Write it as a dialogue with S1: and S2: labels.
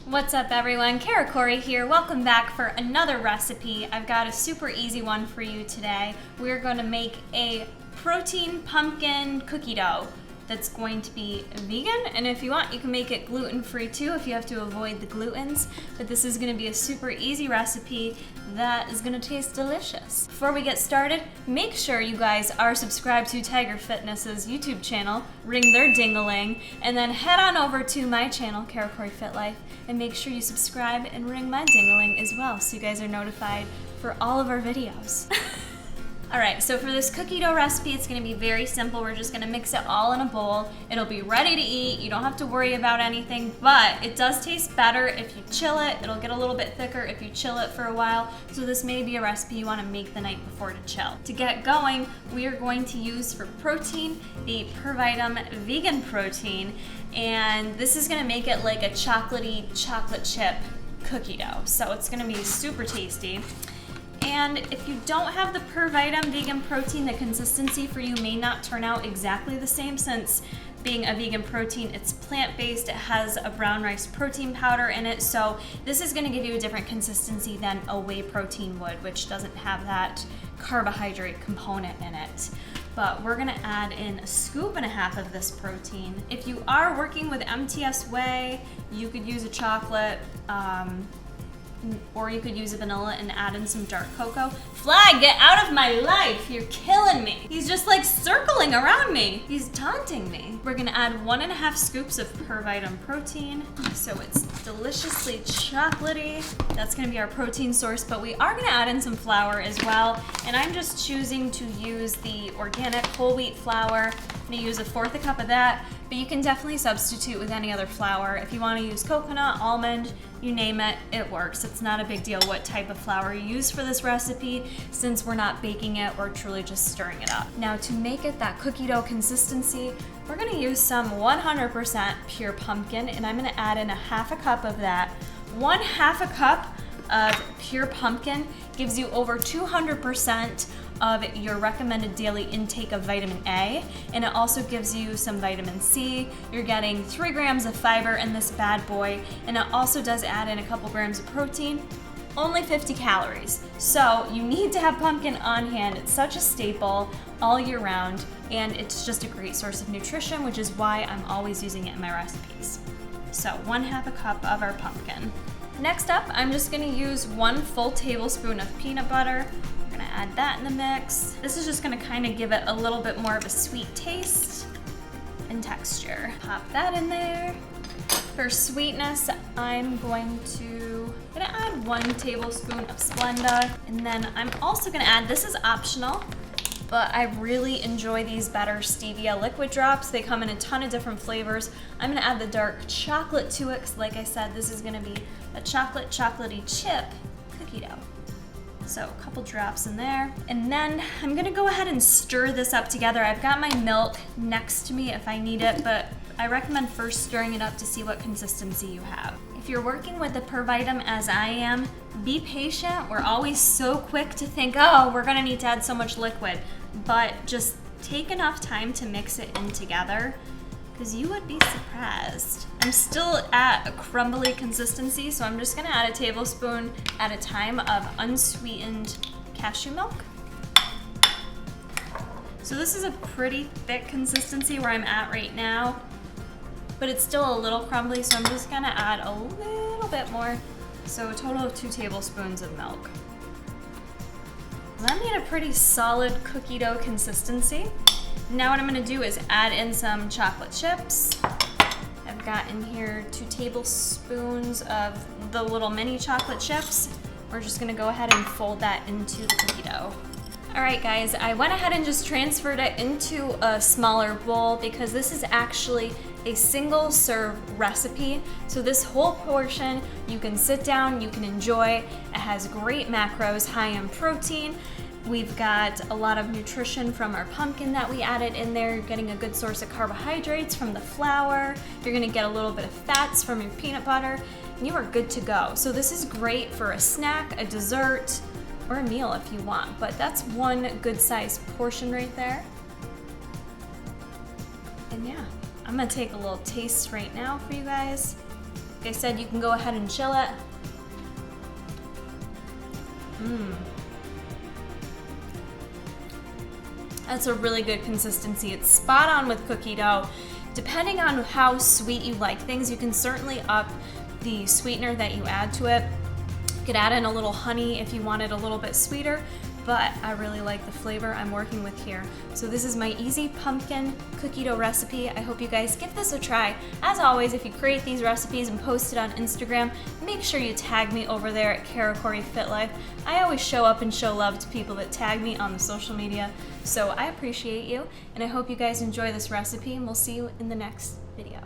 S1: What's up everyone, Kara Corey here. Welcome back for another recipe. I've got a super easy one for you today. We're going to make a protein pumpkin cookie dough that's going to be vegan, and if you want you can make it gluten-free too if you have to avoid the glutens, but this is going to be a super easy recipe that is going to taste delicious. Before we get started, make sure you guys are subscribed to Tiger Fitness's YouTube channel, ring their ding-a-ling, and then head on over to my channel, Kara Corey Fit Life, and make sure you subscribe and ring my ding-a-ling as well so you guys are notified for all of our videos. Alright, so for this cookie dough recipe, it's going to be very simple. We're just going to mix it all in a bowl. It'll be ready to eat. You don't have to worry about anything, but it does taste better if you chill it. It'll get a little bit thicker if you chill it for a while. So this may be a recipe you want to make the night before to chill. To get going, we are going to use for protein the PurVitam vegan protein, and this is going to make it like a chocolatey chocolate chip cookie dough. So it's going to be super tasty. And if you don't have the PurVitam vegan protein, the consistency for you may not turn out exactly the same, since being a vegan protein, it's plant-based, it has a brown rice protein powder in it, so this is going to give you a different consistency than a whey protein would, which doesn't have that carbohydrate component in it. But we're going to add in 1.5 scoops of this protein. If you are working with MTS whey, you could use a chocolate, or you could use a vanilla and add in some dark cocoa. Flag, get out of my life! You're killing me! He's just like circling around me. He's taunting me. We're gonna add 1.5 scoops of PurVitam protein, so it's deliciously chocolatey. That's gonna be our protein source, but we are gonna add in some flour as well, and I'm just choosing to use the organic whole wheat flour. I'm gonna use 1/4 cup of that, but you can definitely substitute with any other flour. If you wanna use coconut, almond, you name it, it works. It's not a big deal what type of flour you use for this recipe, since we're not baking it, we're truly just stirring it up. Now to make it that cookie dough consistency, we're gonna use some 100% pure pumpkin, and I'm gonna add in 1/2 cup of that. 1/2 cup of pure pumpkin gives you over 200% of your recommended daily intake of vitamin A, and it also gives you some vitamin C. You're getting 3 grams of fiber in this bad boy, and it also does add in a couple grams of protein, only 50 calories. So you need to have pumpkin on hand. It's such a staple all year round, and it's just a great source of nutrition, which is why I'm always using it in my recipes. So 1/2 cup of our pumpkin. Next up, I'm just gonna use 1 full tablespoon of peanut butter. I'm gonna add that in the mix. This is just gonna kind of give it a little bit more of a sweet taste and texture. Pop that in there. For sweetness, I'm gonna add 1 tablespoon of Splenda, and then I'm also gonna add, this is optional, but I really enjoy these better, stevia liquid drops. They come in a ton of different flavors. I'm gonna add the dark chocolate to it, because like I said, this is gonna be a chocolatey chip cookie dough. So a couple drops in there. And then I'm gonna go ahead and stir this up together. I've got my milk next to me if I need it, but I recommend first stirring it up to see what consistency you have. If you're working with the PurVitam as I am, be patient. We're always so quick to think, oh, we're gonna need to add so much liquid, but just take enough time to mix it in together, because you would be surprised. I'm still at a crumbly consistency, so I'm just gonna add a tablespoon at a time of unsweetened cashew milk. So this is a pretty thick consistency where I'm at right now, but it's still a little crumbly, so I'm just gonna add a little bit more. So a total of 2 tablespoons of milk. That made a pretty solid cookie dough consistency. Now what I'm gonna do is add in some chocolate chips. I've got in here 2 tablespoons of the little mini chocolate chips. We're just gonna go ahead and fold that into the cookie dough. All right guys, I went ahead and just transferred it into a smaller bowl because this is actually a single serve recipe. So this whole portion, you can sit down, you can enjoy. It has great macros, high in protein. We've got a lot of nutrition from our pumpkin that we added in there. You're getting a good source of carbohydrates from the flour. You're gonna get a little bit of fats from your peanut butter, and you are good to go. So this is great for a snack, a dessert, or a meal if you want, but that's one good sized portion right there. And yeah, I'm gonna take a little taste right now for you guys. Like I said, you can go ahead and chill it. That's a really good consistency. It's spot on with cookie dough. Depending on how sweet you like things, you can certainly up the sweetener that you add to it. You could add in a little honey if you want it a little bit sweeter, but I really like the flavor I'm working with here. So this is my easy pumpkin cookie dough recipe. I hope you guys give this a try. As always, if you create these recipes and post it on Instagram, make sure you tag me over there at Kara Corey Fit Life. I always show up and show love to people that tag me on the social media. So I appreciate you, and I hope you guys enjoy this recipe, and we'll see you in the next video.